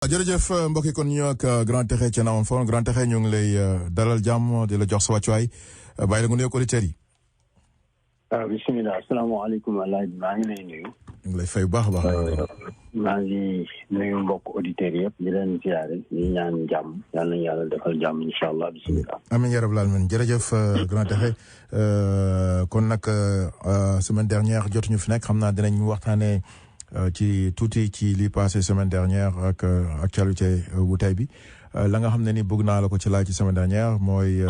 jërëjëf mbokk yi kon ñu ak Grand Tékhé ci Naawam Phone Grand Tékhé ñu ngi lay dalal jàmm di la jox sa wàccuwaay bàyyi la nga nuyoog auditeurs yi. bisimilah asalaamaaleykum Alaaji maa ngi lay nuyu. ñu ngi lay fay bu baax a baax. maa ngi nuyu mbokk auditeurs yëpp di leen ziare di ñaan jàmm yal nañu yàlla defal jàmm incha allah bisimilah. amiin yaa rabbal aalamiin jërëjëf Grand Tékhé kon nag semaine dernière jotuñu fi nekk xam naa dinañ waxtaanee. ci tuuti ci li passé semaine dernière ak actualité wu tey bi la nga xam ne ni bëgg naa la ko ci laaj ci semaine dernière mooy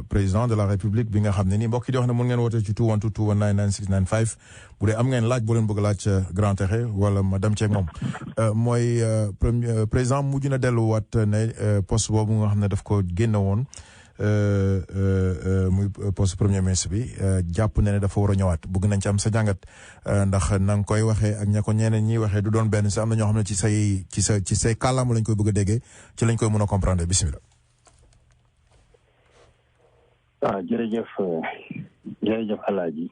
président de la république bi nga xam ne ni mbokk yi di wax ne mën ngeen woote ci 212 219 9695 bu dee am ngeen laaj boo leen bëgg laaj Grand Tékhé wala ma dem ceeg moom mooy premier président mujj na delluwaat ne poste boobu nga xam ne daf ko génne woon muy poste premier ministre bi jàpp ne dafa war a ñëwaat bëgg nañ ci am sa jàngat ndax na nga koy waxee ak ña ko ñeneen ñiy waxee du doon benn si am na ñoo xam ne ci say kàllaama lañ koy bëgg a déggee ci lañ koy mën a comprendre bisimilah. jërëjëf Alaaji.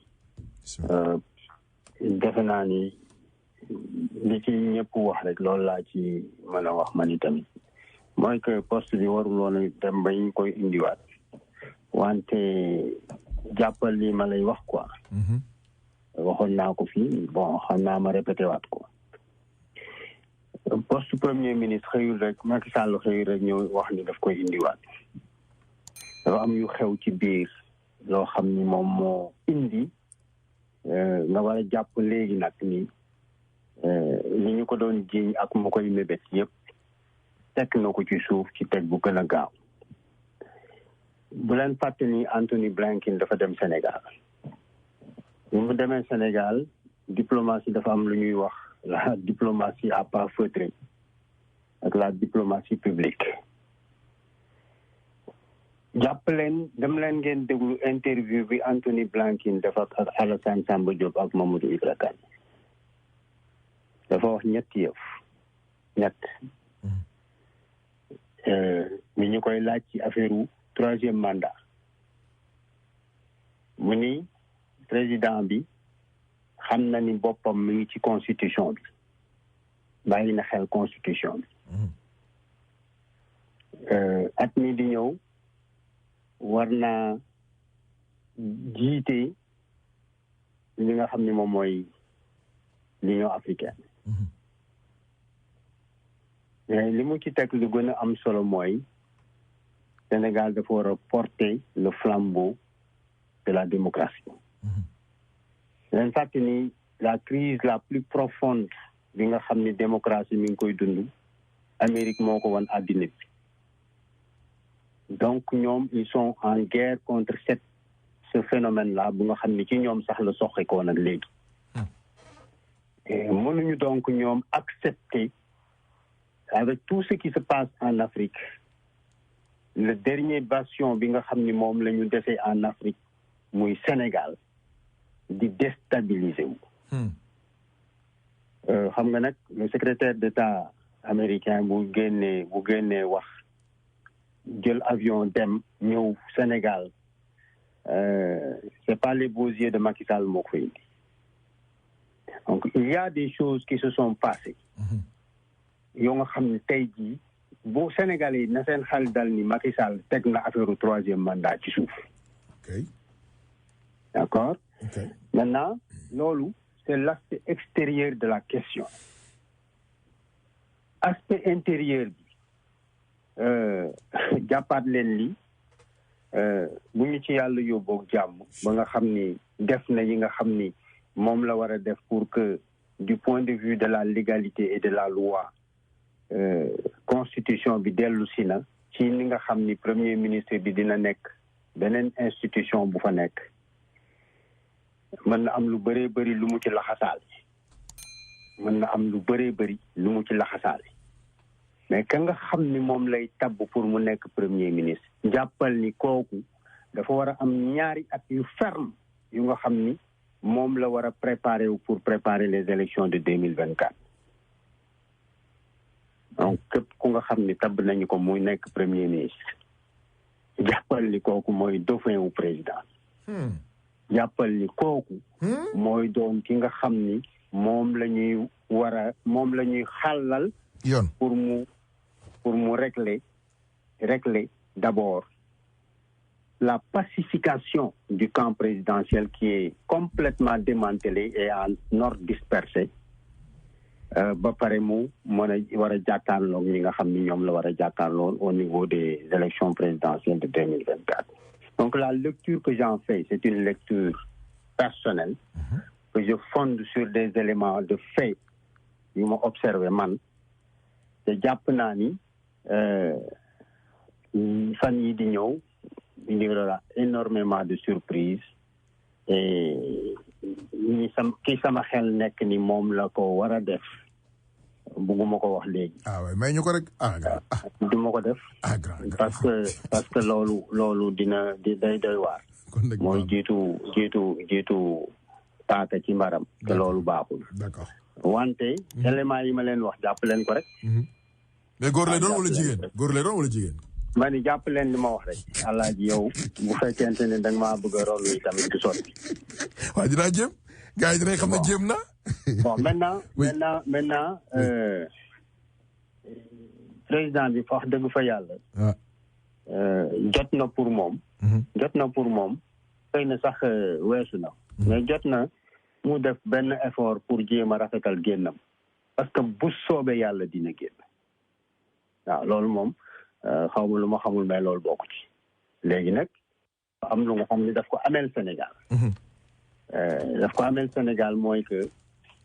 defe naa ni li ci ñëpp wax rek loolu laa ci mën a wax man itamit. mooy que poste bi warul woon dem ba ñu koy indiwaat wante jàppal li ma lay wax quoi. waxoon naa ko fii bon xam naa ma répété waat ko. poste premier ministre xëyul rek Macky Sall xëyul rek ñëw wax ni daf koy indiwaat. dafa am yu xew ci biir loo xam ni moom moo indi nga war a jàpp léegi nag ni li ñu ko doon jiiñ ak mu koy mébét yëpp. tekk na ko ci suuf ci teg bu gën a gaaw bu leen fàtte ni Anthony Blinken dafa dem Sénégal bu mu demee Sénégal diplomatie dafa am lu ñuy wax la diplomatie à pas feutrer ak la diplomatie publique jàpp leen dem leen ngeen déglu interview bi Anthony Blinken dafa ak Alassane Samba Diop ak Mamadou Ibra Kane dafa wax ñetti yëf ñett mi ñu koy laaj ci affaire wu troisième mandat mu ni président bi xam na ni boppam mi ngi ci constitution bi bàyyi na xel constitution bi at mi di ñëw war naa jiite li nga xam ni moom mooy l'Union africaine mais li mu ci teg lu gën a am solo mooy Sénégal dafa war a porter le flambeau de la démocratie. leen fàtte ni la crise la plus profonde bi nga xam ni démocratie mi ngi koy dund Amérique moo ko wan àddina bi donc ñoom ils sont en guerre contre ce phénomène là bu nga xam ni ci ñoom sax la soxekoo nag léegi mënuñu donc ñoom accepter avec tout ce qui se passe en Afrique le dernier bastion bi nga xam ni moom la ñu desee en Afrique muy Sénégal di déstabiliser wu xam nga nag le secrétaire d'État américain bu génnee wax jël avion dem ñëw Sénégal c'est pas les beaux yeux de Macky Sall moo ko indi donc il y a des choses qui se sont passées yoo nga xam ne tey jii bu Sénégalais yi na seen xel dal ni Macky Sall teg na affaire troisième mandat ci suuf. D'accord. Maintenant loolu c'est l'aspect extérieur de la question. Aspect intérieur bi jàppaat leen li bu ñu ci yàlla yóbboog jàmm ba nga xam ni def na yi nga xam ni moom la war a def pour que du point de vue de la légalité et de la loi constitution bi dellu si na ci ni nga xam ni premier ministre bi dina nekk beneen institution bu fa nekk mën na am lu bëree bëri lu mu ci laxasaal mais ka nga xam ni moom lay tabb pour mu nekk premier ministre jàppal ni kooku dafa war a am ñaari at yu ferme yu nga xam ni moom la war a préparer wu pour préparer les élections de 2024 donc képp ku nga xam ni tabb nañu ko muy nekk premier ministre jàppal ni kooku mooy dauphin wu président jàppal ni kooku mooy doon ki nga xam ni moom la ñuy xàllal yoon pour mu pour mu régler d'abord la pacification du camp présidentiel qui est complètement démantelé et en ordre dispersé ba pare mu mën a war a jàkkaarloo ñi nga xam ni ñoom la war a jàkkaarloo au niveau des élections présidentielles de 2024. Donc la lecture que j'en fais, c'est une lecture personnelle que je fonde sur des éléments de fait yu ma observé man te jàpp naa ni fan yi di ñëw il y aura énormément de surprises et ki sama xel nekk ni moom la ko war a def bugguma ko wax léegi. waaye may ñu ko rek du ma ko def. parce que loolu day doy waar. mooy jiitu paaka ci mbaram. te loolu baaxul. d'accord wante éléments yi ma leen wax jàpp leen ko rek. mais góor lay doon wala jigéen. ma ni jàpp leen li ma wax rek alaaji yow bu fekkente ne da nga maa bëgg a rolu yi tamit du sotti. waaw dinaa jéem gars yi dinañ xam ne jéem na. bon maintenant président bi wax dëgg fa yàlla. jot na pour moom. xëy na sax weesu na. mais jot na mu def benn effort pour jéem a rafetal génnam. parce que bu soobee yàlla dina génn. waaw loolu moom. xaw ma lu ma xamul mais loolu bokku ci léegi nag am lu nga xam ni daf ko ameel Sénégal mooy que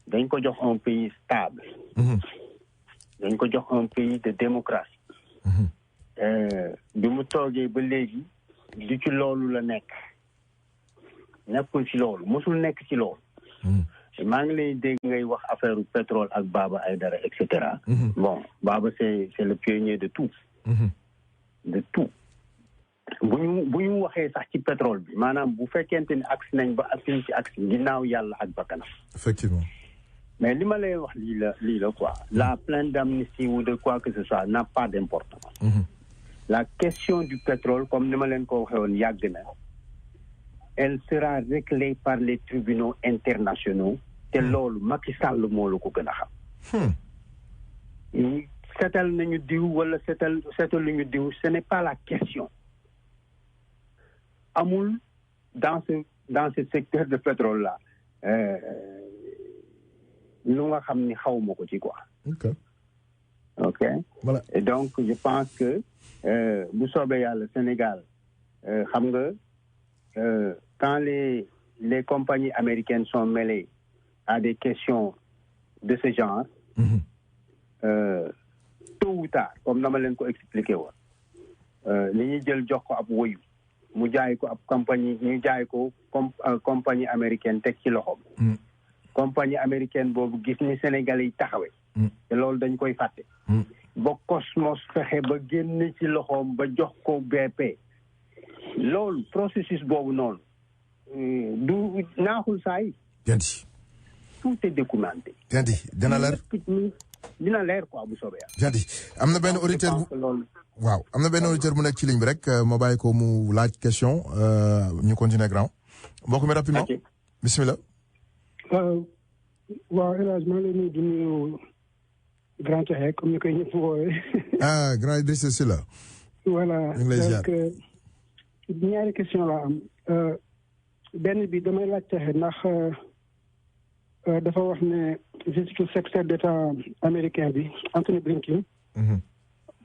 dañ ko jox un pays stable dañ ko jox un pays de démocratie bi mu toogee ba léegi du ci loolu la nekkul ci loolu mosul nekk ci loolu maa ngi lay dégg ngay wax affaire pétrole ak Baba Aïdara et cetera bon Baba c'est le pionnier de tout de tout bu ñu waxee sax ci pétrole bi maanaam bu fekkente ni agsi nañ ba agsi ci agsi ginnaaw yàlla ak bakkanam effectivement mais li ma lay wax lii la quoi la plainte d'amnistie ou de quoi que ce soit n'a pas d'importance la question du pétrole comme ni ma leen ko waxee woon yàgg na elle sera réglée par les tribunaux internationaux te loolu Macky Sall moo la ko gën a xam seetal nañu diw wala seetaluñu diw ce n'est pas la question amul dans ce secteur de pétrole là lu nga xam ni xawma ko ci quoi. ok voilà. Et donc je pense que bu soobee yàlla Sénégal xam nga quand les compagnies américaines sont mêlées à des questions de ce genre tôt ou tard comme na ma leen ko expliqué woon li ñuy jël jox ko ab woyu mu jaay ko ab compagnie ñu jaay ko compagnie américaine teg ci loxoom compagnie américaine boobu gis ni Sénégalais yi taxawee te loolu dañ koy fàtte ba Cosmos fexe ba génn ci loxoom ba jox ko BP loolu processus boobu noonu du naaxul saa yi tout est documenté dina leer quoi bu soobee yàlla. janti am na benn auditeur bu nekk ci ligne bi rek ma bàyyi ko mu laaj question ñu continuer grand mbokk mi rapidement bismillah. waaw El Hadj maa ngi lay nuyu di nuyu grand Cheikh comme ni koy ñëpp woowee. grand Idrissa Sylla. voilà ñu ngi lay ziar donc ñaari question la am benn bi damay laaj Cheikh ndax dafa wax ne visite secrétaire d'État américain bi Anthony Blinken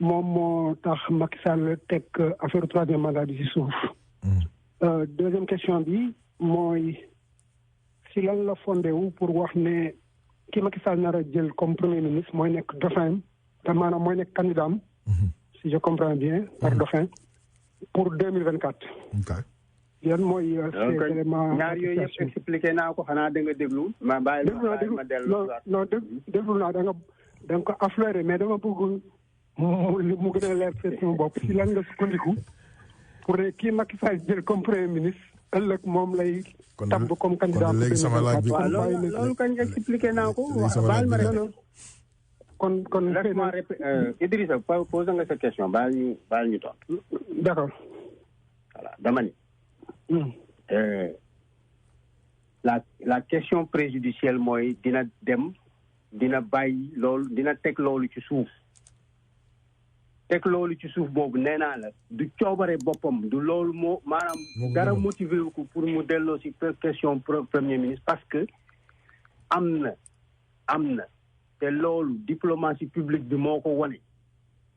moom moo tax Macky Sall teg affaire troisième mandat bi ci suuf. Deuxième question bi mooy si lan la fondé wu pour wax ne ki Macky Sall nar a jël comme premier ministre mooy nekk dauphin te maanaam mooy nekk candidat am si je comprends bien par dauphin pour 2024. yan mooy ces éléments ñaar yooyu yëpp expliqué naa ko xanaa da nga déglu ma bàyyi ma dellu non déglu naa da nga ko affleuré mais dama bëgg mu gën a leer sama bopp si lan nga sukkandiku pour ne kii Macky Sall jël comme premier ministre ëllëg moom lay tabb comme candidat léegi sama laaj bi loolu kañ expliqué naa ko baal ma rek kon laisse-moi Idrissa pose nga sa question baal ñu tontu d'accord voilà dama ni la question préjudicielle mooy dina bàyyi loolu dina teg loolu ci suuf teg loolu ci suuf boobu nee naa la du coobare boppam du loolu moo maanaam dara motivé wu ko pour mu delloo si question premier ministre parce que am na te loolu diplomatie publique bi moo ko wone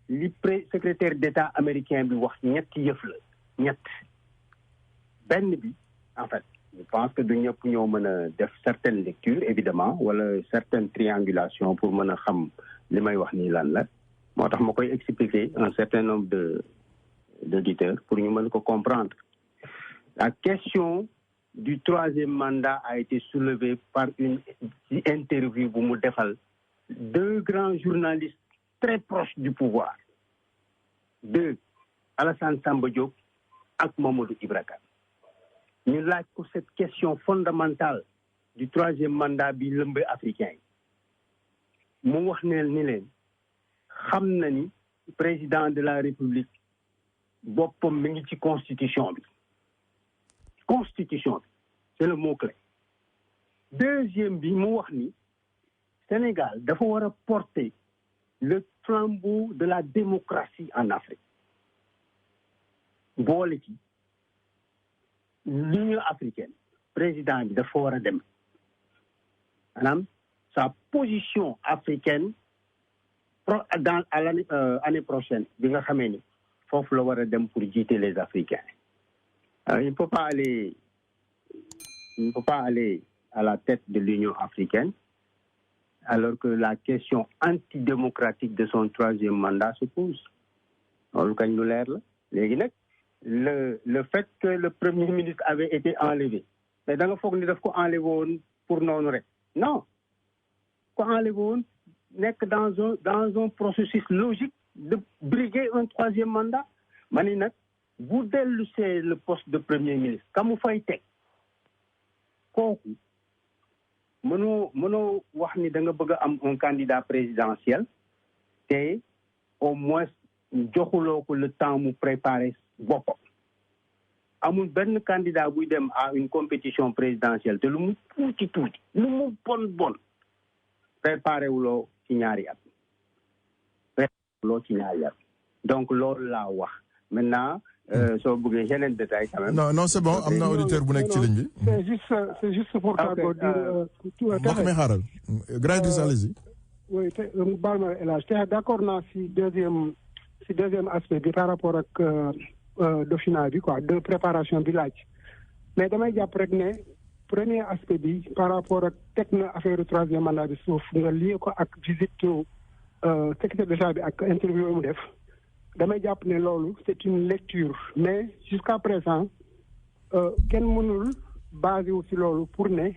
li secrétaire d'État américain bi wax ñetti yëf la benn bi en fait je pense que du ñëpp ñoo mën a def certaines lectures évidemment wala certaines triangulations pour mën a xam li may wax nii lan la moo tax ma koy expliquer un certain nombre d'auditeurs pour ñu mën ko comprendre. La question du troisième mandat a été soulevée par une interview bu mu defal 2 grands journalistes très proches du pouvoir, Alassane Samba Diop ak Mamadou Ibra Kane. Ñu laaj ko cette question fondamentale du troisième mandat bi lëmbe africain yi mu wax ne ni leen xam na ni président de la République boppam mi ngi ci constitution bi c'est le mot clé. Deuxième bi mu wax ni Sénégal dafa war a porter le flambeau de la démocratie en Afrique boole ci l'Union africaine président bi dafa war a dem maanaam sa position africaine à l'année prochaine bi nga xamee ni foofu la war a dem pour jiiter les Africains. Il ne peut pas aller à la tête de l'Union africaine alors que la question antidémocratique de son troisième mandat se pose. loolu kañ lu leer la léegi nag le fait que le premier ministre avait été enlevé mais da nga foog ni daf ko enlevé woon pour noonu rek non ko enlevé woon nekk dans un processus logique de briguer un troisième mandat ma ni nag bu dellu see le poste de premier ministre ka mu fay teg kooku mënoo wax ni da nga bëgg a am un candidat présidentiel te au moins joxuloo ko le temps mu préparer boppam amul benn candidat buy dem à une compétition présidentielle te lu mu tuuti lu mu bon préparé wuloo ci ñaari at donc loolu laa wax maintenant soo bëggee yeneen détail quand même. non c'est bon am na auditeur bu nekk ci ligne bi. c'est juste pour tàggoo dire. mbokk mi xaaral. grand Idrissa allez-y. oui te mu baal ma El Hadj te d'accord naa si deuxième aspect bi par rapport ak Dauphinat bi quoi de préparation bi laaj mais damay jàpp rek ne premier aspect bi par rapport ak teg na affaire troisième mandat bi suuf nga lié ko ak visite secrétaire d'État bi ak interview mu def damay jàpp ne loolu c'est une lecture mais jusqu'à présent kenn mënul basé wu si loolu pour ne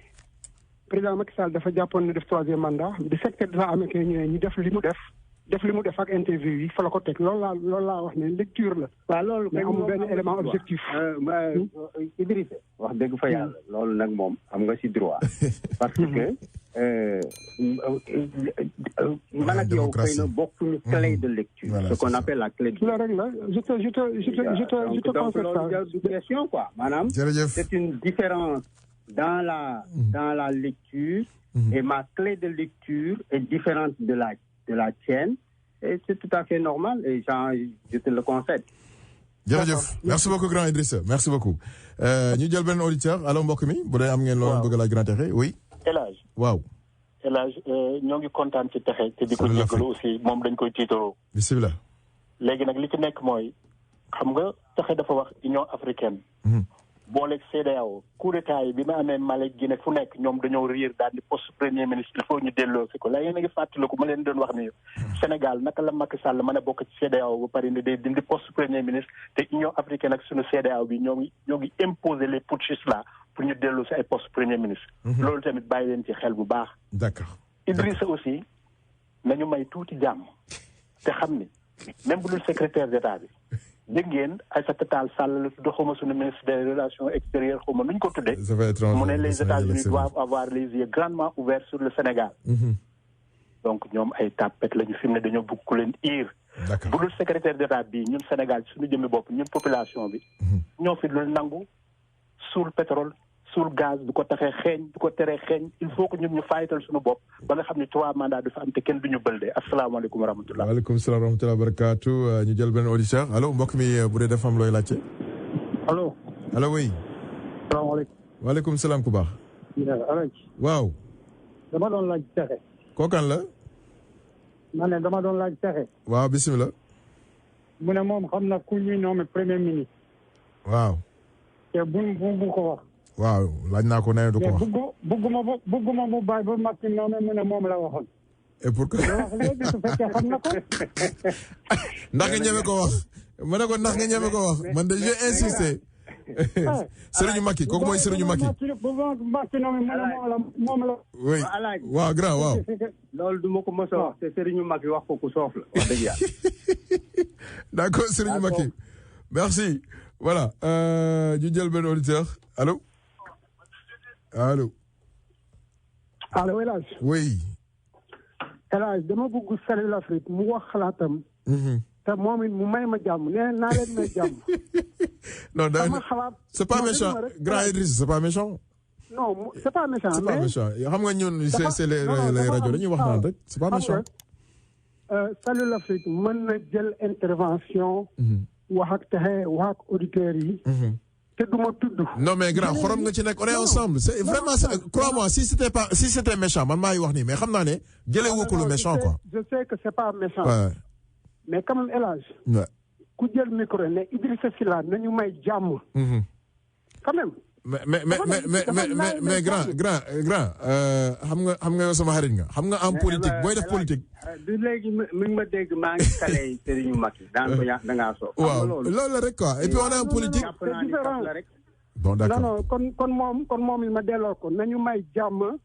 président Macky Sall dafa jàppoon ne def troisième mandat di secrétaire d'État américain ñëwee ñu def li mu def ak interview yi fa la ko teg loolu laa wax ne lecture la. waaw loolu mais amul benn élément objectif. Idrissa wax dëgg fa yàlla loolu nag moom am nga ci droit parce que man ak yow xëy na bokkuñu clé de lecture. Voilà, ce qu'on appelle la clé de lecture. rek la je te concède ça. Donc question quoi maanaam. C'est une différence dans la lecture. Et ma clé de lecture est différente de la tienne et c'est tout à fait normal et je te le concède. jërëjëf merci beaucoup grand Idrissa merci beaucoup ñu jël benn auditeur allo mbokk mi bu dee am ngeen loolu bëgg laaj grand Texe oui. El Hadj waaw. El Hadj ñoo ngi kontaan ci Texe te di ko jégalu aussi moom dañ koy tiitaroo. bisimilah. léegi nag li ci nekk mooy xam nga Texe dafa wax Union africaine. booleeg CEDEAO coup d'état yi bi ma amee Mali Guinée fu nekk ñoom dañoo riir daal di poste premier ministre il faut ñu delloo si ko léegi yéen a ngi fàttaliku ma leen doon wax ni Sénégal naka la Macky Sall mën a bokk ci CEDEAO ba pare ni day dindi poste premier ministre te Union africaine ak suñu CEDEAO bi ñoo ngi imposer les putschistes là pour ñu delloo si ay poste premier ministre. loolu tamit bàyyi leen ci xel bu baax. d'accord Idrissa aussi nañu may tuuti jàmm te xam ni même bu dul secrétaire d'État bi. dégg ngeen Aïssata Tall Sall la tudd xawma suñu ministre des relations extérieures xawma nuñ ko tuddee mu ne les États-Unis doivent avoir les yeux grandement ouverts sur le Sénégal. donc ñoom ay tapet lañu fi mu ne dañoo bëgg ku leen iir. bu dul secrétaire d'État bi ñun Sénégal suñu jëmmi bopp ñun population bi. ñoo fi dul nangu suul pétrole suul gaz du ko taxee xeeñ du ko teree xeeñ il faut que ñun ñu fayital suñu bopp ba nga xam ne 3 mandats du fa am te kenn du ñu bëldee asalaamaaleykum wa rahmatulah. waaleykum salaam wa rahmatulah barakaatu ñu jël benn auditeur allo mbokk mi bu dee dafa am looy laajte. allo. allo oui. salaamaaleykum. waaleykum salaam ku baax. waaw. dama doon laaj pexe. kookan la. ma ne dama doon laaj pexe. waaw bisimilah. mu ne moom xam na ku ñuy nommé premier ministre. waaw. te bu ko wax. waaw laaj naa ko nee du ko wax. mais bugguma mu bàyyi ba Macky nommé mu ne moom la waxoon. et pour que. wax léegi su fekkee xam na ko. ndax nga ñeme ko wax. ma ne ko ndax nga ñeme ko wax man de j'ai insisté. Serigne Macky kooku mooy Serigne Macky. Macky nommé mu ne moom la. oui waaw grand waaw. loolu du ma ko mos a wax te Serigne Macky wax ko ku soof la wax dëgg yàlla. d'accord Serigne Macky merci voilà ñu jël benn auditeur allo allo. allo El Hadj. oui. El Hadj dama bëgg Salut l'Afrique mu wax xalaatam. te moom it mu may ma jàmm nee naa leen may jàmm. non sama xalaat. c'est pas méchant grand Idriss c'est pas méchant. non c'est pas méchant. c'est pas méchant xam nga ñun c'est les rajo dañuy wax naan rek c'est pas méchant. Salut l'Afrique mën na jël intervention. wax ak texe wax ak auditeurs yi. te du ma tudd. non mais grand xorom nga ci nekk on est ensemble c'est vraiment crois-moi si c'était méchant man maa ngi wax nii mais xam naa ne jëlee woo ko lu méchant quoi. je sais que c'est pas méchant. Ouais. mais quand même El Hadj. ku jël micro ne Idrissa Sylla nañu may jàmm. quand même. mais grand xam nga yow sama xarit nga xam nga en politique booy def politique. du léegi mi ngi ma dégg maa ngi kale Serigne Macky daan ko da ngaa soof. waaw loolu la rek quoi et puis on est en politique. c'est différent bon d'accord non kon moom il ma delloo ko nañu may jàmm.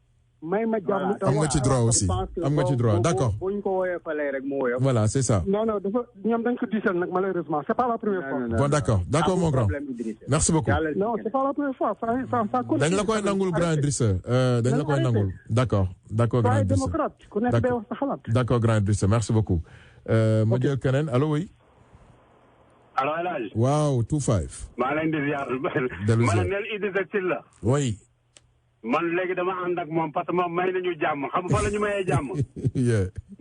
may ma jàmm am nga ci droit aussi am nga ci droit d'accord. bu ñu ko woyofalee rek mu woyof. voilà c'est ça. non dafa ñoom dañ ko diisal nag malheureusement c'est pas la première fois. bon d'accord mon grand. merci beaucoup. non c'est pas la première fois ça continue. dañ la koy nangul grand Idrissa dañ la koy nangul d'accord grand Idrissa. démocrate ku nekk day wax sa xalaat. d'accord grand Idrissa merci beaucoup. ma jël keneen allo oui. allo El Hadj. waaw 25. maa leen di ziar. dellu ziar ma ne Idrissa Sylla. oui. man léegi dama ànd ak moom parce que moom may nañu jàmm xam fa la ñu mayee jàmm.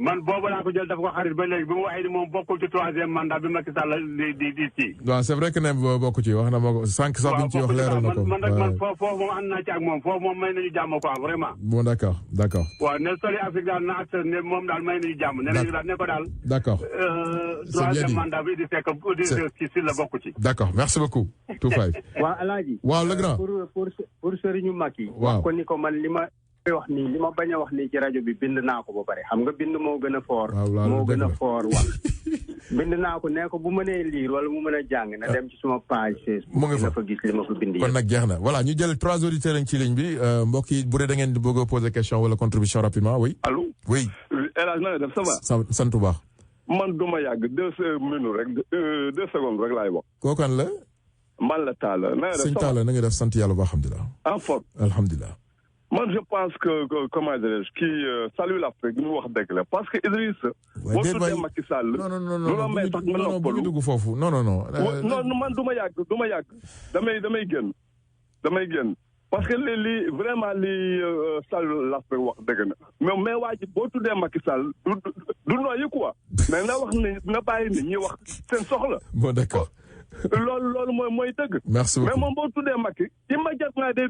man boobu laa ko jël dafa ko xarit ba léegi bi mu waxee ni moom bokkul ci 3e mandat bi Macky Sall di ci. waaw c'est vrai que ne bokku ci wax na ma ko sànq sax bi ñu ci wax leeral na ko. man nag man foofu moom ànd naa ci ak moom foofu moom may nañu jàmm quoi vraiment. bon d'accord. waaw ne soli Afrique daal na ak ne moom daal may nañu jàmm. ne nañu daal ne ko daal. d'accord. 3e mandat bi di fekk ci la bokku ci. d'accord merci beaucoup. 25. waaw Alaaji. waaw le grand. pour Serigne Macky. wax ko ni ko man li ma wax nii li ma bañ a wax nii ci rajo bi bind naa ko ba pare xam nga bind moo gën a fort. moo gën a fort wax. bind naa ko ne ko bu mënee lire wala mu mën a jàng na dem ci suma page Facebook. mu ngi fa fa gis li ma ko bind kon nag jeex na voilà ñu jël 3 auditeurs ci ligne bi mbokk yi bu dee da ngeen di bëgg a poser question wala contribution rapidement oui. allo. oui. El Hadj na nga def ça va. sant bu baax. man du ma yàgg 2 minutes rek 2 secondes rek laay wax. kookan la. man la Talla na nga def. sëñ Talla na nga def sant yàlla ba alhamdulilah. en forme. alhamdulilah. man je pense que comment dirais-je kii Salut l'Afrique ñu wax dëgg la parce que Idriss. boo tuddee Macky Sall. non may tax nga noppalu bu ñu dugg foofu non. non man du ma yàgg damay génn parce que li vraiment li Salut l'Afrique wax dëgg na mais waa ji boo tuddee Macky Sall du nooyi quoi mais na wax ni na bàyyi ni ñuy wax seen soxla. bon d'accord. loolu mooy dëgg. merci beaucoup mais moom boo tuddee Macky immédiatement day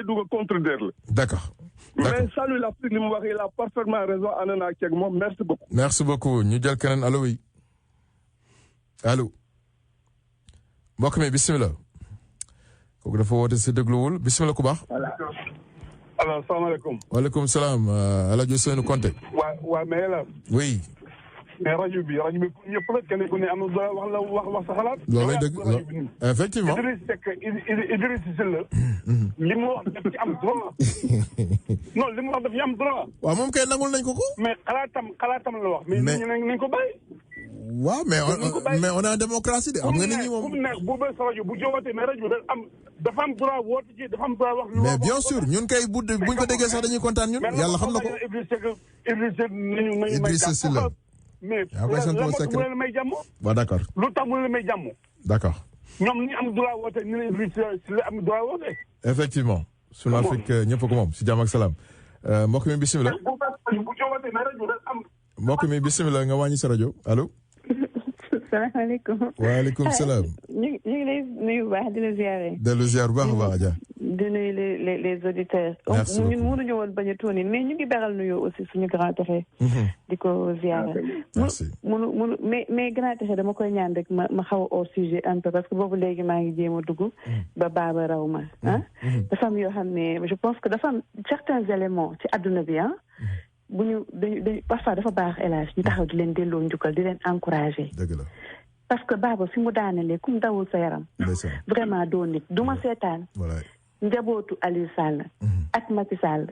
dugg contredire la. d'accord. mais Salut l'Afrique li mu wax il a parfaitement raison ànd naa ak moom merci beaucoup. merci beaucoup ñu jël keneen allo oui allo mbokk mi bisimilah. kooku dafa woote si dégluwul bisimilah ku baax. alors salaamaaleykum. waaleykum salaam El Hadj Ousseynou Konté. waaw mais là. oui. mais rajo bi pour ñëpp la kenn ku ne am na wax sa xalaat. loolay dëgg effectivement. Idriss Sylla. li mu wax daf ci am droit. non li mu wax daf ci am droit. waaw moom kay nangul nañ ko. mais xalaatam la wax. mais nit ñi nañ ko bàyyi. waaw mais on est en démocratie de xam nga nit ñi moom. bu mu nekk bu bees rajo bu jowootee mais rajo dafa am droit woote ci dafa am droit wax. mais bien sûr ñun kay buñ ko déggee sax dañuy kontaan ñun yàlla xam na ko. Idriss Sylla. mais lan moo tax mu leen may jàmm. waaw d'accord. lu tax mu leen may jàmm. d'accord. ñoom ñu am droit woote ñu ne si la am droit woote. effectivement sur l'Afrique ñëpp ko moom si jàmm ak salaam mbokk mi bisimilah. mbokk mi bisimilah nga wàññi sa rajo allo. salaamaaleykum. waaleykum salaam. ñu ngi lay nuyu bu baax di la ziare. dellu ziar bu baax a baax Adja. di nuyu les auditeurs. merci beaucoup ñun mënuñu woon bañ a tuuni mais ñu ngi beral nuyu aussi suñu grand Texe. di ko ziare. merci mais grand Texe dama koy ñaan rek ma xaw a hors sujet un peu parce que boobu léegi maa ngi jéem a dugg. ba baaba raw ma ah. dafa am yoo xam ne je pense que dafa am certains éléments ci àdduna bi ah. bu ñu dañu parfois dafa baax élage ñu taxaw di leen delloo njukkal di leen encouragé. dëgg la. parce que baaba fi mu daanelee kum dawul sa yaram. vraiment doo nit du ma seetaan. njabootu Aliou Sall. ak Macky Sall.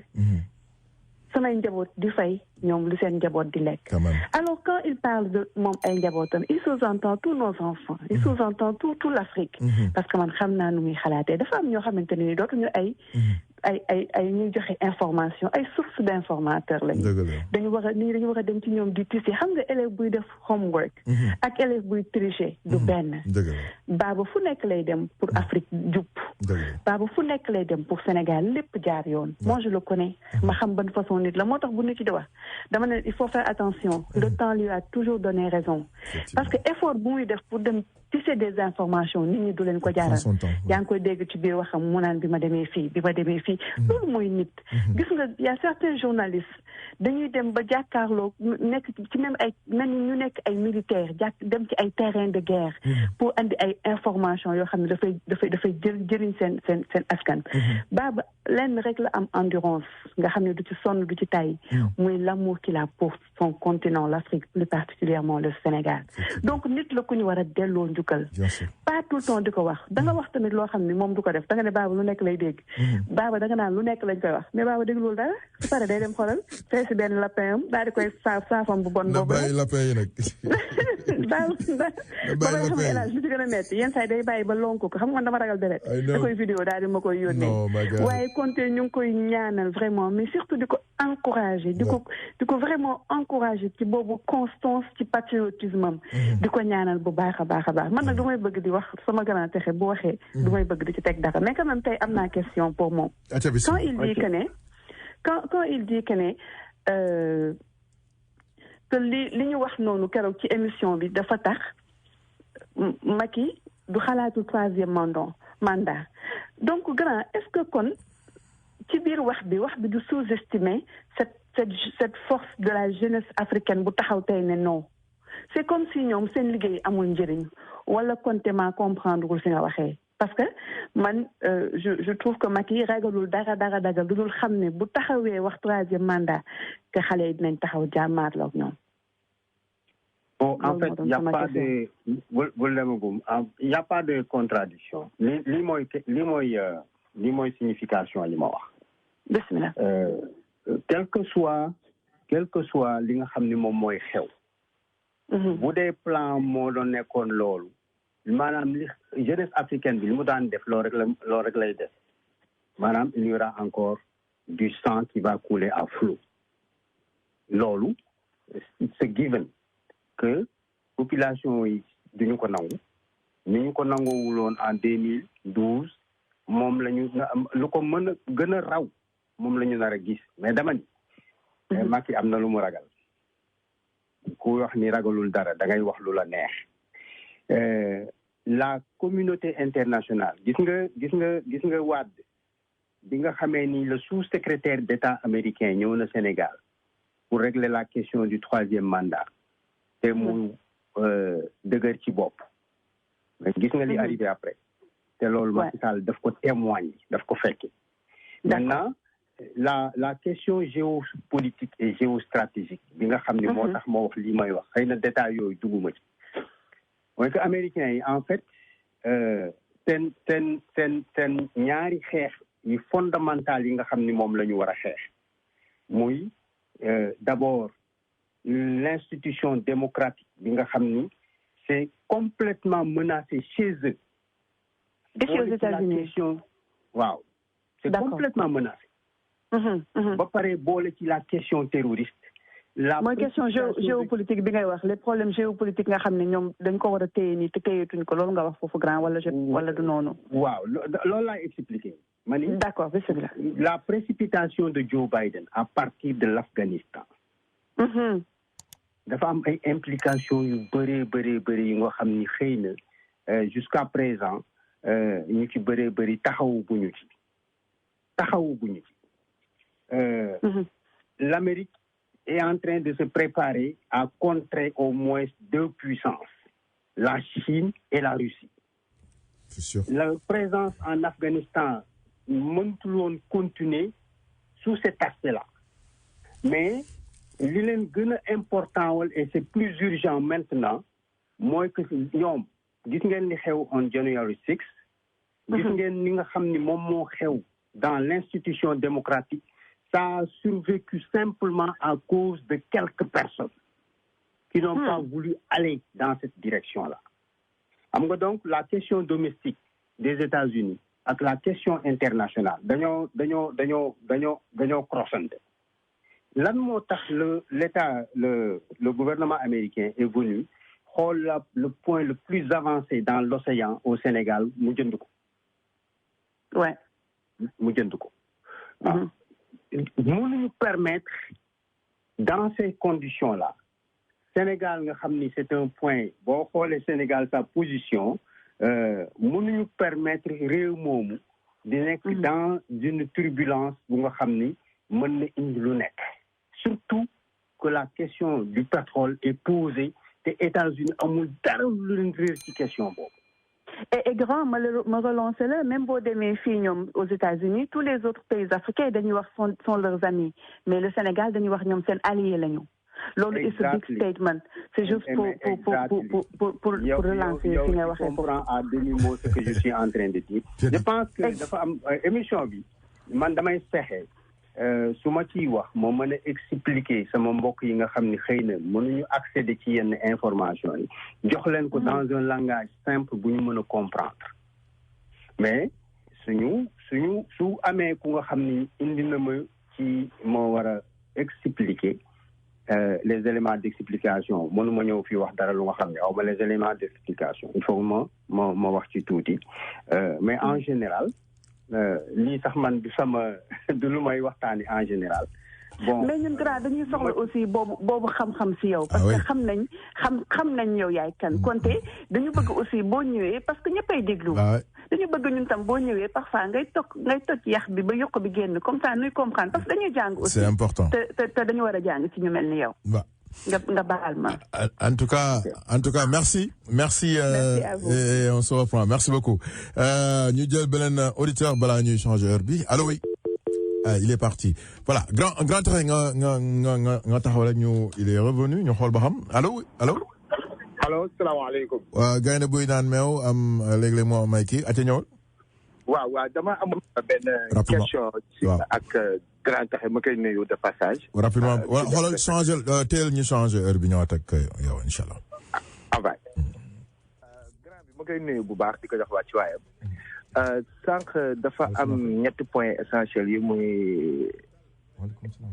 samay njaboot di fay ñoom lu seen njaboot di lekk. alors quand il parle de moom ay njabootam il sous-entend tous nos enfants. il sous-entend tout l'Afrique. parce que man xam naa nu muy xalaatee dafa am ñoo xamante ne dootuñu ay ñuy joxe information ay source d'informateur lañu. dañu war a dem ci ñoom di tisser xam nga élève buy def homework. ak élève buy tricher du benn. baaba fu nekk lay dem pour Afrique jub. baaba fu nekk lay dem pour Sénégal lépp jaar yoon. moi je le connais. ma xam ban façon nit la moo tax bu nit ci di wax dama ne il faut faire attention. le temps lui a toujours donné raison. parce que effort bu muy def pour dem tisser des informations nit ñi du leen ko jaaral. yaa ngi koy dégg ci biir waxam mu naan bi ma demee fii. loolu mooy nit. gis nga y a certains journalistes dañuy dem ba jàkkaarloo nekk ci même ñu nekk ay militaires dem ci ay terrain de guerre. pour andi ay information yoo xam ne dafay jëriñ seen askan. baaba lenn rek la am endurance nga xam ne du ci sonn du ci tay muy l'amour qu'il a pour son continent l'Afrique plus particulièrement le Sénégal. donc nit la ku ñu war a delloo njukkal. pas tout le temps di ko wax da nga wax tamit loo xam ne moom du ko def da nga ne baaba lu nekk lay dégg. baaba da nga naan lu nekk lañ koy wax mais baaba déglul dara su pare day dem xoolal fay si benn lapin am daal di koy saafam bu bon boobu bàyyi lapin yi nag ba xam nga élage lu ci gën a metti yenn saa yi day bàyyi ba lonk ko xam nga dama ragal deret da koy vidéo daal di ma koy yónnee waaye Konté ñu ngi koy ñaanal vraiment mais surtout di ko encourager di ko vraiment encourager ci boobu constance ci patriotisme am di ko ñaanal bu baax a baax a baax man nag du may bëgg di wax sama grand Texe bu waxee du may bëgg di ci teg dara mais quand même tey am naa question pour moom quand il dit que ne quand il dit que ne que li ñu wax noonu keroog ci émission bi dafa tax Macky du xalaatu troisième mandat donc grand est-ce que kon ci biir wax bi du sous-estimer cette force de la jeunesse africaine bu taxaw tey ne non c'est comme si ñoom seen liggéey amul njëriñ wala Konté ma comprendre fi nga waxee parce que man je trouve que Macky ragalul dara du dul xam ne bu taxawee wax troisième mandat que xale yi dinañ taxaw jàmmaarloo ak ñoom. Bon, en fait, il n'y a pas de il y a pas de contradiction. Li mooy signification li ma wax. Bismillah. Quel que soit li nga xam ni moom mooy xew. bu dee plan moo doon nekkoon loolu. maanaam li jeunesse africaine bi li mu daan def loolu rek lay def maanaam il y aura encore du sang qui va couler à flot loolu c'est given que population yi duñu ko nangu ni ñu ko nangoowuloon en 2012 moom la ñu lu ko mën a gën a raw moom la ñu nar a gis mais dama ni Macky am na lu mu ragal ku wax ni ragalul dara da ngay wax lu la neex la communauté internationale gis nga Wade bi nga xamee ni le sous-secrétaire d'État américain ñëw na Sénégal pour régler la question du troisième mandat te mu dëgër ci bopp mais gis nga li arrivé après te loolu Macky Sall daf ko témoigner daf ko fekke maintenant la question géopolitique et géostratégique bi nga xam ni moo tax moo wax lii may wax xëy na détail yooyu dugguma ci mooy que américains yi en fait seen ñaari xeex yi fondamental yi nga xam ni moom la ñu war a xeex muy d'abord l'institution démocratique bi nga xam ni c'est complètement menacé chez eux. Depuis aux États-Unis. Waaw, c'est complètement menacé. Ba pare boole ci la question terroriste mooy question géopolitique bi ngay wax les problèmes géopolitiques nga xam ne ñoom dañ ko war a téye nii te téyetuñ ko loolu nga wax foofu grand wala du noonu. waaw loolu laay expliquer. D'accord, bismillah. La précipitation de Joe Biden à partir de l'Afghanistan. dafa am ay implications yu bëri yi nga xam ni xëy na jusqu'à présent ñu ci bëri taxawu buñu ci. L'Amérique est en train de se préparer à contrer au moins deux puissances, la Chine et la Russie. C'est sûr. La présence en Afghanistan mënatul woon continuer sous cet aspect-là. Mais li leen gën a important et c'est plus urgent maintenant mooy que ñoom gis ngeen li xew on January 6. gis ngeen li nga xam ni moom moo xew dans l'institution démocratique. Ça a survécu simplement à cause de quelques personnes qui n'ont pas voulu aller dans cette direction-là. Donc, la question domestique des États-Unis avec la question internationale, dañoo crossante. Lan moo tax le gouvernement américain est venu xool le point le plus avancé dans l'océan au Sénégal mu jënd ko. Ouais. Mu jënd ko. Nous permettre, dans ces conditions-là, Sénégal, c'est un point, bon, pour le Sénégal, sa position, nous permettre réellement d'être dans une turbulence, surtout que la question du pétrole est posée, les États-Unis ont une question. Et grand, me relancer là, même pour des filles aux États-Unis, tous les autres pays africains sont leurs amis. Mais le Sénégal, c'est un allié. It's a big statement. C'est juste pour relancer. Je comprends à demi-mot ce que je suis en train de dire. Je pense que l'émission, su ma ciy wax moo mën a expliquer sama mbokk yi nga xam ni xëy na mënuñu accéder ci yenn information yi jox leen ko dans un langage simple bu ñu mën a comprendre mais su amee ku nga xam ni indi na ma ci moo war a expliquer les éléments d'explication mënuma ñëw fii wax dara lu nga xam ne aw ma les éléments d'explication il faut que ma wax ci tuuti mais en général lii sax man du sama du lu may waxtaani en général. Bon mais ñun grand dañuy soxla aussi boobu xam-xam si yow. parce que xam nañ yow yaay kan. konte dañu bëgg aussi boo ñëwee parce que ñëppay déglu. dañu bëgg ñun tam boo ñëwee parfois ngay toj yax bi ba yokk bi génn comme ça nuy comprendre parce que dañuy jàng aussi. C'est important te dañu war a jàng ci ñu mel ni yow. nga baal ma. En tout cas, merci à vous. Et on se reprend. Merci beaucoup. Ñu jël beneen auditeur balaa ñuy changer heure bi. Allô, oui. Il est parti. Voilà. Grand train nga taxaw rek ñu il est revenu ñu xool ba xam. Allô. Allô, salaamaaleykum. Gaynde buy naan meew am léeg-léeg moo may kii ate ñëwal. waaw dama am benn question ak grand taxe ma koy nuyu de passage. Rapidement xoolal changer teel ñu changer heure bi ñëwaat ak yow incha allah. Grand bi ma koy nuyu bu baax di ko jox waa ci waayam. Sànq dafa am ñetti points essentiels yu muy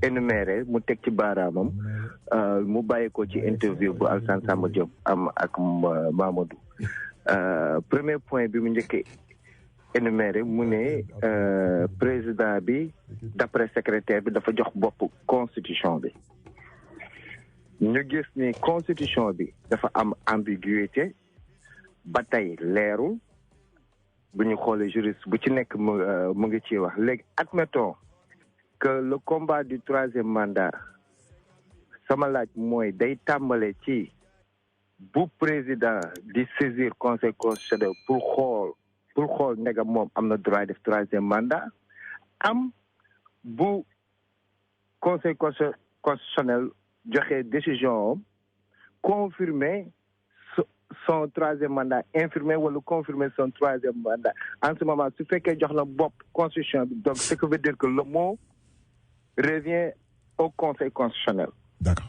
énuméré mu teg ci baaraamam mu bàyyi ko ci interview bu Alassane Samba Diop am ak Mamadou. Premier point bi mu njëkkee énuméré mu ne président bi d'après secrétaire bi dafa jox bopp constitution bi ñu gis ni constitution bi dafa am ambiguïté ba tey leerul bu ñu xoolee juriste bu ci nekk mu ngi ciy wax léegi admettons que le combat du troisième mandat sama laaj mooy day tàmbale ci bu président di saisir conseil constitutionnel pour xool ndega moom am na droit def troisième mandat am bu conseil constitutionnel joxe décision confirmer son troisième mandat infirmer wala confirmer son troisième mandat en ce moment su fekkee jox na bopp constitution bi donc ce que veut dire que le mot revient au conseil constitutionnel. D'accord.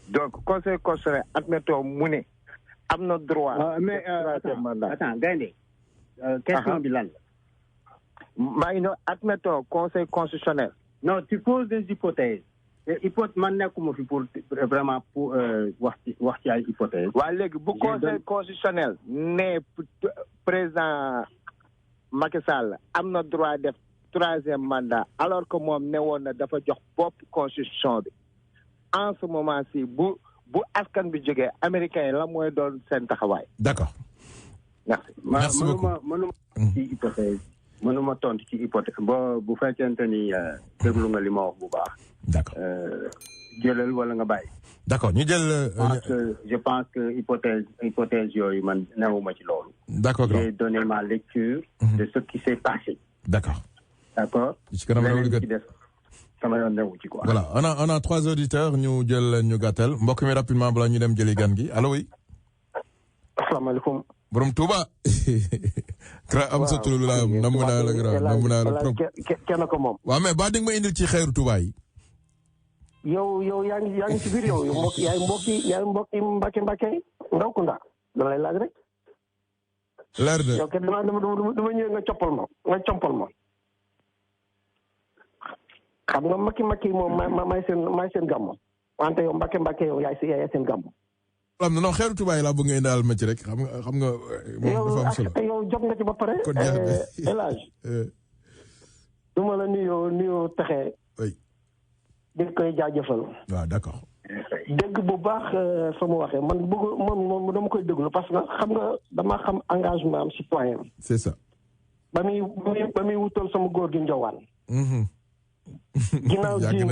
Donc conseil constitutionnel admettons mu ne am na droit mais troisième mandat. Attends Gaynde question bi lan maa ngi ñëw admettons conseil constitutionnel. Non, tu poses des hypothèses. man nekkuma fi pour vraiment pour wax ci ay hypothèse. waaye léegi bu conseil constitutionnel ne président Macky Sall am na droit def 3e mandat alors que moom ne woon na dafa jox bopp constitution bi en ce moment-ci bu askan bi jógee américain yi la mooy doon seen taxawaay. d'accord. merci beaucoup mënuma ci hypothèse mënuma tontu ci hypothèse bu fekkente ni déglu nga li ma wax bu baax. d'accord. jëlal wala nga bàyyi. d'accord ñu jël. je pense que hypothèse yooyu man newuma ci loolu. d'accord. j'ai donné ma lecture. de ce qui s'est passé. d'accord. d'accord. Voilà, on a 3 auditeurs ñu jël ñu gàttal mbokk mi rapidement bala ñu dem jëli gan gi allo oui. asalaamaaleykum. borom Touba. am sa tur la namm naa la grand namm naa la trop. kenn ko moom. waaw mais ba dégg ma indil ci xeeru Touba yi. yow yaa ngi ci biir yow mbokki Mbacke ndaw ku ndax dama lay laaj rek. leer na yow kenn dama ñëw nga compal ma. xam nga makki moom may seen gàmmu wante yow Mbacke yow yaay seen gàmmu. am na non xeeru Touba yi laa bëgg nga indaal ma ci rek xam nga. moom dafa am solo yow jot nga ci ba pare. kon jeex El Hadj. du ma la nuyoo taxe. oui. di koy jaajëfal. waaw d'accord. dégg bu baax fa mu waxee man moom dama koy déglu parce que xam nga dama xam engagement am citoyen. c'est ça. ba muy wutal sama góor gi njowaan. ginnaaw ji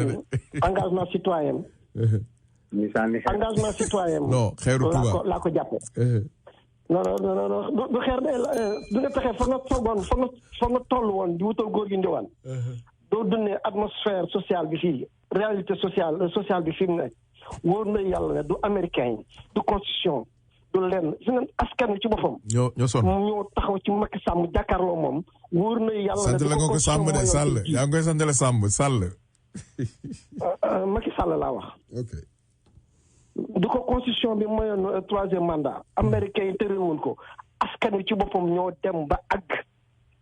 engagement citoyen. engagement citoyen. non xeeru Touba laa ko jàppee. non du xeer de du nga taxee fa nga toll woon di wutal góor gi njowaan. doo dundee atmosphère sociale bi fii réalité sociale bi fi mu ne wóor na yàlla ne du américain yi du constitution du lenn su ngeen askan wi ci boppam. ñoo sonn ñoo taxaw ci Macky Sall jàkkaarloo moom wóor na yàlla ne. sant la nga ko sàmm de Sall yaa ngi koy sant la sàmm Sall. Macky Sall laa wax. ok. du ko constitution bi mayoon 3e mandat. américain yi tërëwoon ko askan wi ci boppam ñoo dem ba àgg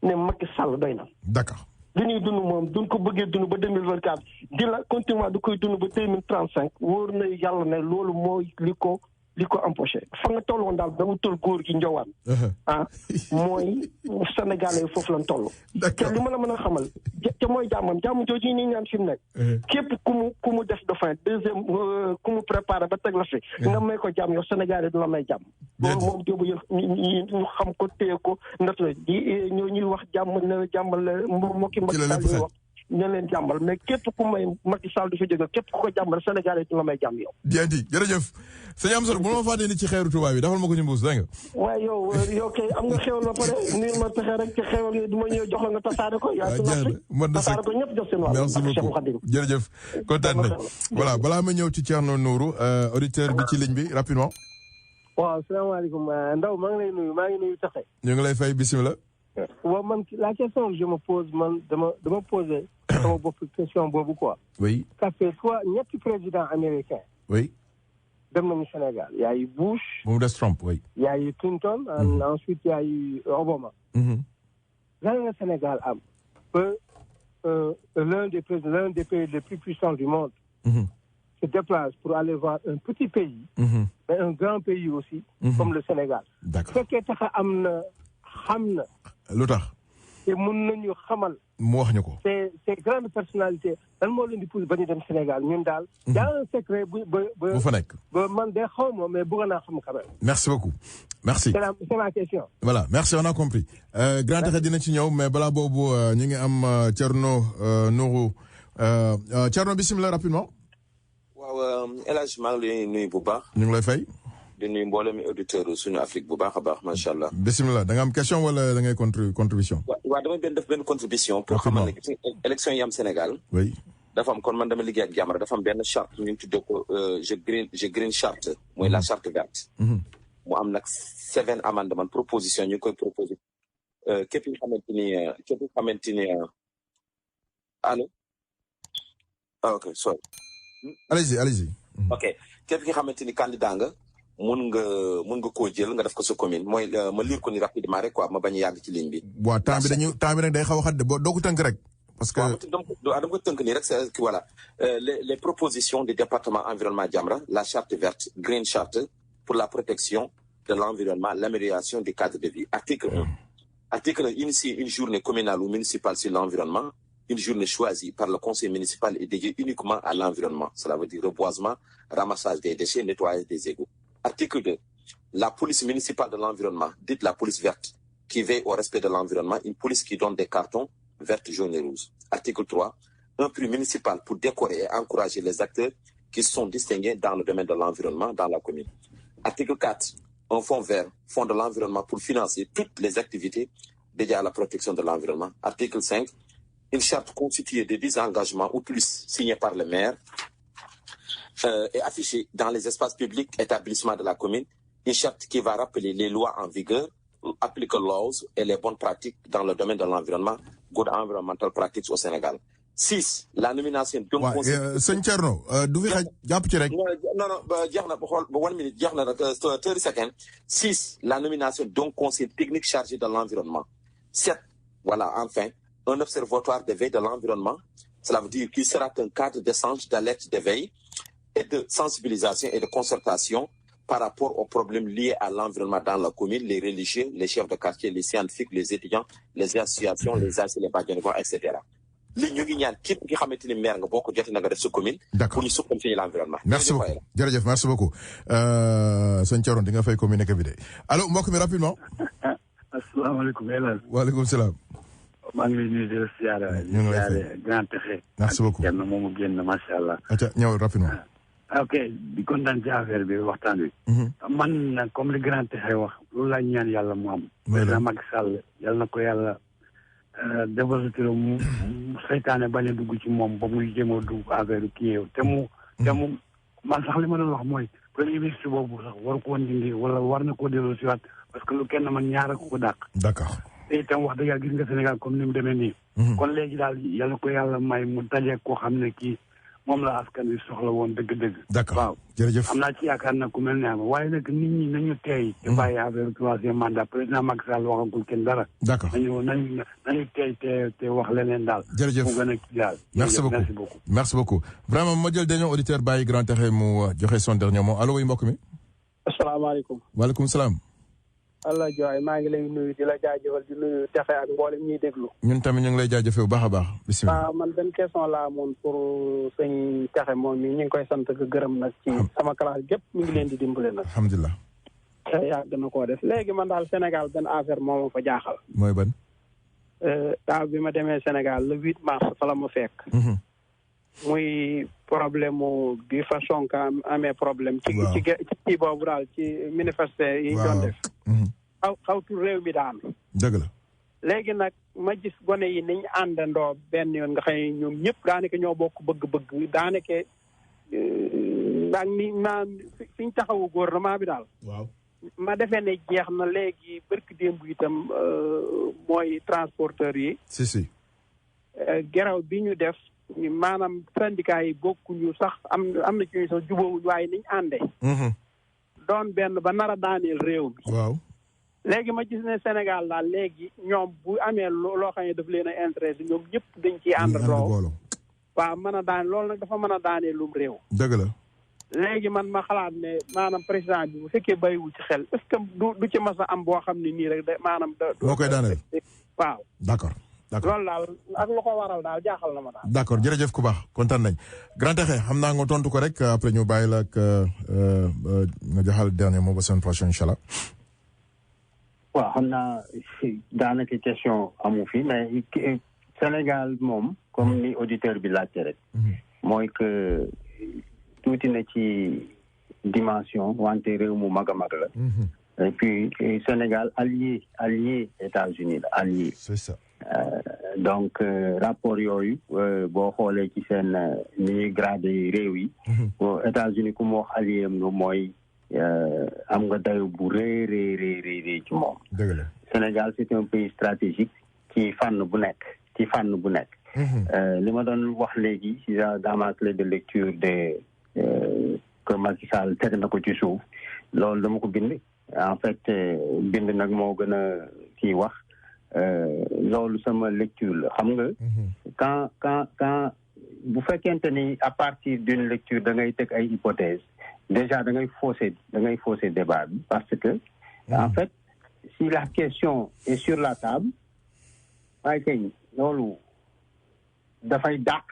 ne Macky Sall doy na. d'accord. li ñuy dund moom duñ ko bëggee dund ba 2024 di la continuer du koy dund ba 2035 wóor na yàlla ne loolu mooy li ko empoché fa nga toll woon daal da wutal góor gi njowaan mooy sénégalais yi foofu lañ toll te li ma la mën a xamal te mooy jàmm jooju yi nii ñaan fi mu nekk képp ku mu def dauphin deuxième ku mu préparé ba teg la fi nga may ko jàmm yow sénégalais du la may jàmm loolu moom jóobu ñu xam ko téye ko ndat la ñoo ñuy wax jàmm ne jàmmal mbokki Macky Sall ñuy wax ñu leen jàmbal mais képp ku may Macky Sall du fa jóge képp ku ko jàmbal sénégalais du la may jàmm yow bien dit jërëjëf sëñ Amsatou bu ma fàttee ni ci xeeru Touba bi defal ma ko ci mbuus dégg nga waaye yow kay am nga xewal ba pare nii ma taxee rek ci xewal yi du ma ñëw jox la nga tasaare ko yaa tasaare ko ñëpp jox seen wàll merci beaucoup jërëjëf kontaan nañ voilà balaa ma ñëw ci Thierno Nourou auditeur bi ci ligne bi rapidement waaw salaamaaleykum Ndaw maa ngi lay nuyu maa ngi nuyu taxe ñu ngi lay fay bismillah waaw man la question que je me pose man dama poser sama bopp question boobu quoi. oui. ça fait soit ñetti président américain. oui. dem nañu Sénégal y a eu Bush. bu mu des Trump oui. y a eu Clinton. ensuite y a eu Obama. lan nga Sénégal am ba l'un des pays les plus puissants du monde. se déplace pour aller voir un petit pays. mais un grand pays aussi. comme le Sénégal. d'accord fekkee taxa am na xam na. lu tax. te mun nañu xamal. mu wax ñu ko. ces grandes personnalités lan moo leen di pousse ba ñu dem Sénégal ñun daal. y a un secret bu fa nekk. ba man de xaw ma mais bëgg naa xam quand même. merci beaucoup. merci c'est ma question. voilà merci on a compris. grand taxe dina ci ñëw mais balaa boobu ñu ngi am Thierno Nourou Thierno bisimilah rapidement. waaw El Hadj maa ngi lay nuyu bu baax. ñu ngi lay fay. di nuyu mbooloo mi auditeur suñu Afrique bu baax a baax macha allah. bisimilah da nga am question wala da ngay contribution. waaw damay def benn contribution. pour xamal ne élection yi am Sénégal. oui. dafa am kon man dama liggéey ak Jamra dafa am benn charte ñu tuddee ko je green charte mooy la charte verte. mu am nag 7 amendement proposition ñu ngi koy proposé képp nga xamante ni allo. ah ok sorry. allez-y. ok képp ki nga xamante ni candidat nga. mun nga koo jël nga def ko sa commune mooy ma lire ko ni rapidement rek quoi ma bañ a yàgg ci ligne bi. waaw temps bi nag day xaw a xat de boo doo ko tënk rek parce que voilà les propositions du département environnement Jamra, la charte verte, Green Chart pour la protection de l'environnement, l'amélioration du cadre de vie. Article 1. Article 1, initie une journée communale ou municipale sur l'environnement, une journée choisie par le conseil municipal et dédiée uniquement à l'environnement. Cela veut dire reboisement, ramassage des déchets, nettoyage des égouts. Article 2. La police municipale de l'environnement, dite la police verte, qui veille au respect de l'environnement, une police qui donne des cartons verts, jaunes et rouges. Article 3. Un prix municipal pour décorer et encourager les acteurs qui sont distingués dans le domaine de l'environnement dans la commune. Article 4. Un fonds vert, fonds de l'environnement pour financer toutes les activités dédiées à la protection de l'environnement. Article 5. Une charte constituée de 10 engagements ou plus signés par le maire et affichée dans les espaces publics, établissements de la commune. Une charte qui va rappeler les lois en vigueur, applicable laws et les bonnes pratiques dans le domaine de l'environnement, good environmental practices au Sénégal. 6. La nomination d'un conseil. Sëñ Thierno, du fi xaj jàpp ci rek. Non, jeex na ba xool ba 1 minute, jeex na rek 30 secondes. 6. La nomination d'un conseil technique chargé de l'environnement. 7. Voilà, enfin, un observatoire de veille de l'environnement. Cela veut dire qu'il sera un cadre d'échange, d'alerte, de veille et de sensibilisation et de concertation par rapport aux problèmes liés à l'environnement dans la commune, les religieux, les chefs de quartier, les scientifiques, les étudiants, les associations, les AS, les bâtiments, etc. li ñu ngi ñaan képp ki xamante ni maire nga boo ko jotee na nga def sa commune. D'accord pour ñu suqali l'environnement. merci beaucoup jërëjëf merci beaucoup. sëñ Thiaron di nga fay communiqué bi de allo mbokk mi rapidement. asalaamaaleykum El Hadj. waaleykum salaam. maa ngi lay nuyu di la siyaare. ñu ngi lay fay grand pexe. merci beaucoup kenn moomu génn macha allah. atiwa ñëw rapidement. ok di kontaan ci affaire bi waxtaan wi. man nag comme li grand pexe wax loolu laa ñaan yàlla mu am. président Macky Sall yàlla na ko yàlla développé mu seytaane bañ a dugg ci moom ba muy jéem a dugg affaire kii te mu man sax li ma doon wax mooy premier ministre boobu sax war ko woon dindi wala war na koo delloo si waat parce que lu kenn man ñaar ko dàq. d'accord. te itam wax dëgg yàlla gis nga Sénégal comme ni mu demee nii. kon léegi daal yàlla ko yàlla may mu daje koo xam ne kii moom la askan wi soxla woon dëgg-dëgg. d'accord waaw jërëjëf. am naa ci yaakaar nag ku mel ne am waaye nag nit ñi nañu teey te bàyyi affaire troisième mandat président Macky Sall waxagul kenn dara. d'accord nañu teey te wax leneen daal. jërëjëf mu gën a kii daal. merci beaucoup merci beaucoup. vraiment ma jël dernier auditeur bàyyi grand texe mu joxe son dernier mot allo oui mbokk mi. asalaamaaleykum. waaleykum salaam. Allah jooy maa ngi lay nuyu di la jaajëfal di nuyu texe ak mboolem ñuy déglu. ñun tamit ñu ngi lay jaajëfee bu baax a baax. bisimilah waaw man benn question laa amoon pour sëñ texe moom mi ñu ngi koy sant ak gërëm nag ci sama classe gépp mi ngi leen di dimbale nag. alhamdulilah. yàgg na koo def léegi man daal Sénégal benn affaire moo ma fa jaaxal. mooy ban. daaw bi ma demee Sénégal le 8 mars fa la ma fekk. muy problème mu bi fa Sonko amee problème. ci kii boobu daal ci manifester yi ñu doon def. xawtu réew mi daanu. dëgg la. léegi nag ma gis gone yi niñ àndandoo benn yoon nga xëy ñoom ñëpp daanaka ñoo bokk bëgg-bëgg daanaka ak ni naan fiñ taxawu gouvernement bi daal. waaw. ma defee ne jeex na léegi barki démb itam mooy transporteur yi. si. geraw bi ñu def. maanaam syndicat yi bokkuñu sax am na ci ñu sax jubóowuñu waaye niñ ànde doon benn ba nar a daaneel réew mi. waaw. léegi ma gis ne Sénégal daal léegi ñoom bu amee loo xam ne daf leen a intéressé ñoom ñëpp dañ ciy ànd doo waaw mën a daan loolu nag dafa mën a daaneel lum réew. dëgg la. léegi man ma xalaat ne maanaam président bi bu fekkee bàyyiwu ci xel est-ce que du ci mas a am boo xam ne nii rek de maanaam. moo koy daaneel. waaw. d'accord. loolu daal ak lu ko waral daal jaaxal na ma daal. d'accord jërëjëf ku baax kontaan nañ grand texe xam naa nga tontu ko rek après ñu bàyyi la ak nga joxal dernier mot ba semaine prochaine incha allah. waaw xam naa daanaka question amu fi mais Sénégal moom comme ni auditeur bi laajte rek. mooy que tuuti na ci dimension wante réew mu mag a mag la. et puis Sénégal allié États-Unis la allié. c'est ça. donc rapport yooyu boo xoolee ci seen ni ñuy gradé réew yi. États-Unis ku mu wax allié am mooy am nga dayo bu rëy ci moom. dëgg la. Sénégal c'est un pays stratégique ci fànn bu nekk. li ma doon wax léegi dans ma clé de lecture que Macky Sall teg na ko ci suuf loolu dama ko bind en fait bind nag moo gën a kii wax loolu sama lecture la xam nga quand bu fekkente ni à partir d'une lecture da ngay teg ay hypothèses déjà da ngay fausser débat bi parce que en fait si la question est sur la table waaye kay loolu dafay dàq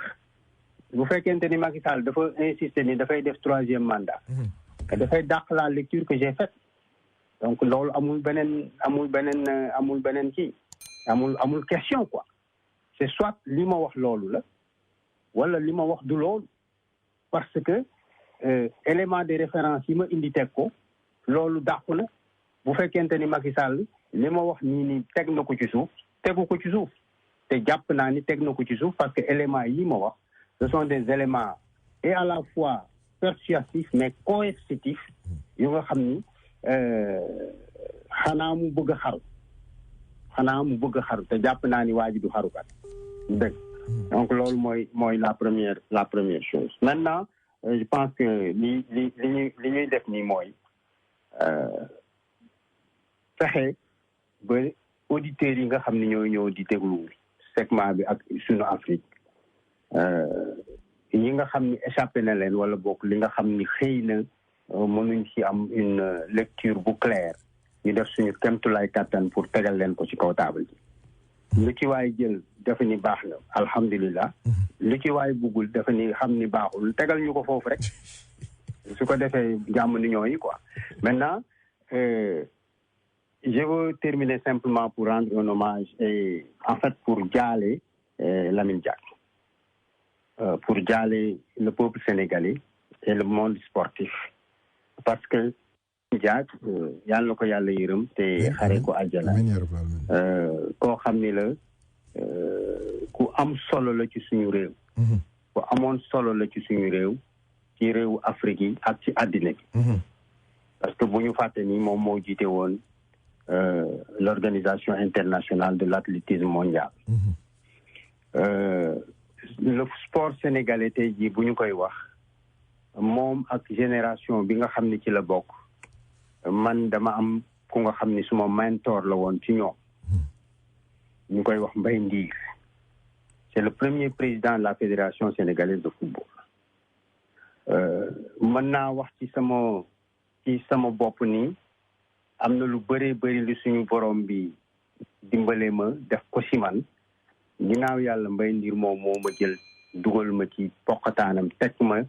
bu fekkente ni Macky Sall dafa insister ni dafay def 3e mandat dafay dàq la lecture que j'ai faite donc loolu amul question quoi c'est soit li ma wax loolu la wala li ma wax du loolu parce que élément de référence yi ma indi teg ko loolu dàqu na bu fekkente ni Macky Sall li ma wax nii teg na ko ci suuf tegu ko ci suuf te jàpp naa ni teg na ko ci suuf parce que éléments yi ma wax ce sont des éléments et à la fois persuasifs mais coercitifs yu nga xam ni xanaa mu bëgg a xaru te jàpp naa ni waa ji du xarukat dëgg donc loolu mooy la première chose maintenant je pense que li ñuy def nii mooy fexe ba auditeurs yi nga xam ne ñooy ñëw di déglu segment bi ak sunu Afrique yi nga xam ni échappé na leen wala bokk li nga xam ni xëy na mënuñ ci am une lecture bu claire ñu def suñu kemtulaay kàttan pour tegal leen ko ci kaw table ji lu ci waay jël dafa ni baax na alhamdulilah lu ci waay buggul dafa ni xam ni baaxul tegal ñu ko foofu rek su ko defee jàmm ni ñooyi quoi maintenant je veux terminer simplement pour rendre un hommage et en fait pour jaale Lamine Diack pour jaale le peuple sénégalais et le monde sportif parce que Diack yàlla na ko yàlla yërëm te xare ko àjjana koo xam ni la ku am solo la ci suñu réew ku amoon solo la ci suñu réew ci réewu Afrique yi ak ci àddina bi parce que bu ñu fàtte ni moom moo jiite woon l'organisation internationale de l'athlétisme mondial le sport sénégalais tey jii bu ñu koy wax moom ak génération bi nga xam ni ci la bokk man dama am ku nga xam ni suma mentor la woon ci ñoom ñu koy wax Mbaye Ndiir c'est le premier président de la fédération sénégalaise de football mën naa wax ci sama bopp ni am na lu bëree bëri li suñu borom bi dimbale ma def ko si man ginnaaw yàlla Mbaye Ndiir moom moo ma jël dugal ma ci poqataanam teg ma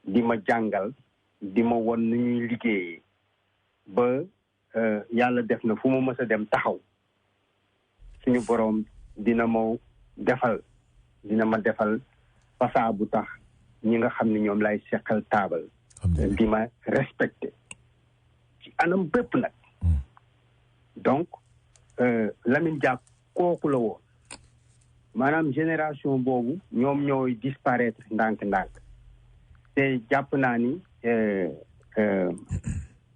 di ma jàngal di ma won nu ñuy liggéeyee ba yàlla def na fu ma mës a dem taxaw suñu borom dina ma defal fasaa bu tax ñi nga xam ne ñoom lay seqal taabal di ma respecté ci anam bépp nag donc Lamine Diack kooku la woon maanaam génération boobu ñoom ñooy disparaître ndànk-ndànk te jàpp naa ni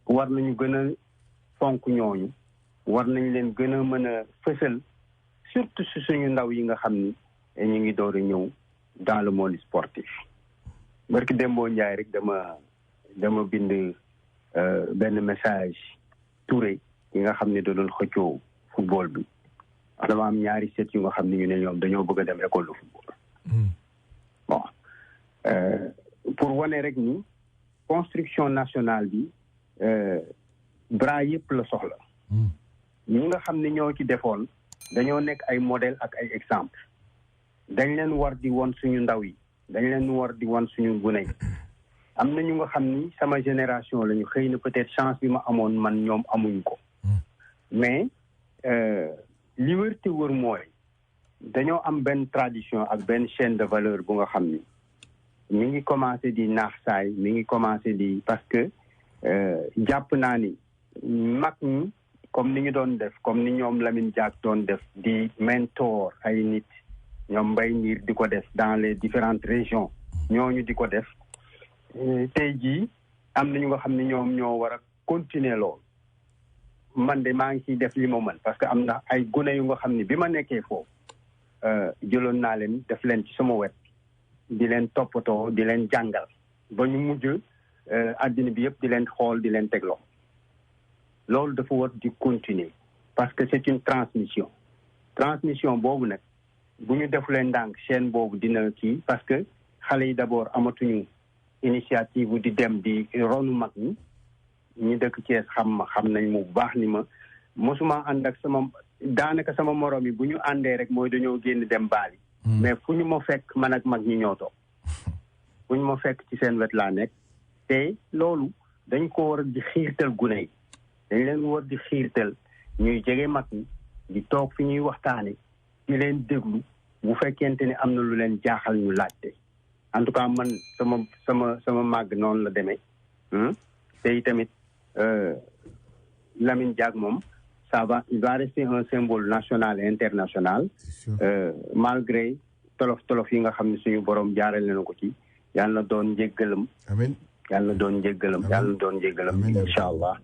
war nañu gën a fonk ñooñu war nañ leen gën a mën a fësal surtout si suñu ndaw yi nga xam ni ñu ngi door a ñëw dans le monde sportif barki Dembo Ndiaye rek dama bind benn message Touré yi nga xam ne da doon xëccoo football bi dama am ñaari set yu nga xam ne ñu ne ñoom dañoo bëgg a dem école de football bon pour wane rek ni construction nationale bi bras yëpp la soxla ñi nga xam ne ñoo ci defoon dañoo nekk ay modèle ak ay exemple dañ leen war di won suñu ndaw yi dañ leen war di won suñu gune yi am na ñu nga xam ni sama génération lañu xëy na peut-être chance bi ma amoon man ñoom amuñu ko mais li wér te wër mooy dañoo am benn tradition ak benn chaîne de valeur bu nga xam ni mi ngi commencé di naax saay mi ngi commencé di parce que jàpp naa ni mag ñi comme ni ñu doon def comme ni ñoom Lamine Diack doon def di mentor ay nit ñoom Mbaye Ndiir di ko def dans les différentes régions ñooñu di ko def tey jii am na ñu nga xam ne ñoom ñoo war a continuer lool man de maa ngi ciy def li ma mën parce que am na ay gune yu nga xam ne bi ma nekkee foofu jëloon naa leen def leen ci sama wet di leen toppatoo di leen jàngal ba ñu mujj àddina bi yëpp di leen xool di leen tegloo loolu dafa war di continuer parce que c'est une transmission transmission boobu nag bu ñu defulee ndànk chaîne boobu dina kii parce que xale yi d'abord amatuñu initiative di dem di ronu mag ñi dëkk Thiès xam nañ mu bu baax ni ma mosuma ànd ak daanaka sama morom yi bu ñu àndee rek mooy dañoo génn dem baali mais fu ñu ma fekk man ak mag ñi ñoo toog fu ñu ma fekk ci seen wet laa nekk te loolu dañ ko war di xiirtal gune yi dañ leen war di xiirtal ñuy jege mag ñi di toog fi ñuy waxtaane di leen déglu bu fekkente ni am na lu leen jaaxal ñu laajte en tout cas man sama màgg noonu la demee te tamit Lamine Diack moom il va rester un symbole national et international malgré tolof yi nga xam ne suñu borom jaarale na ko ci yàlla na doon njéggalam amiin yàlla na doon njéggalam incha allah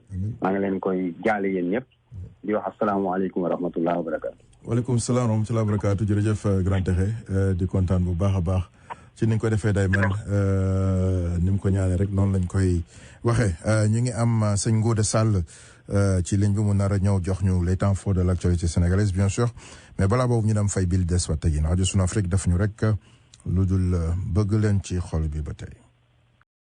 maa ngi leen koy jaale yéen ñëpp di wax asalaamaaleykum wa rahmatullah wa barakatu waaleykum salaam wa rahmatullah wa barakatu jërëjëf Grand Tékhé di kontaan bu baax a baax ci ni nga ko defee day man ni mu ko ñaanee rek noonu lañ koy waxee ñu ngi am sëñ Ngouda Sall ci ligne bi mu nar a ñëw jox ñu les temps forts de l'actualité sénégalaise bien sûr mais balaa boobu ñu dem fay bil des wa tegin rajo Sunu Afrique daf ñu rek lu dul bëgg leen ci xol bi ba tey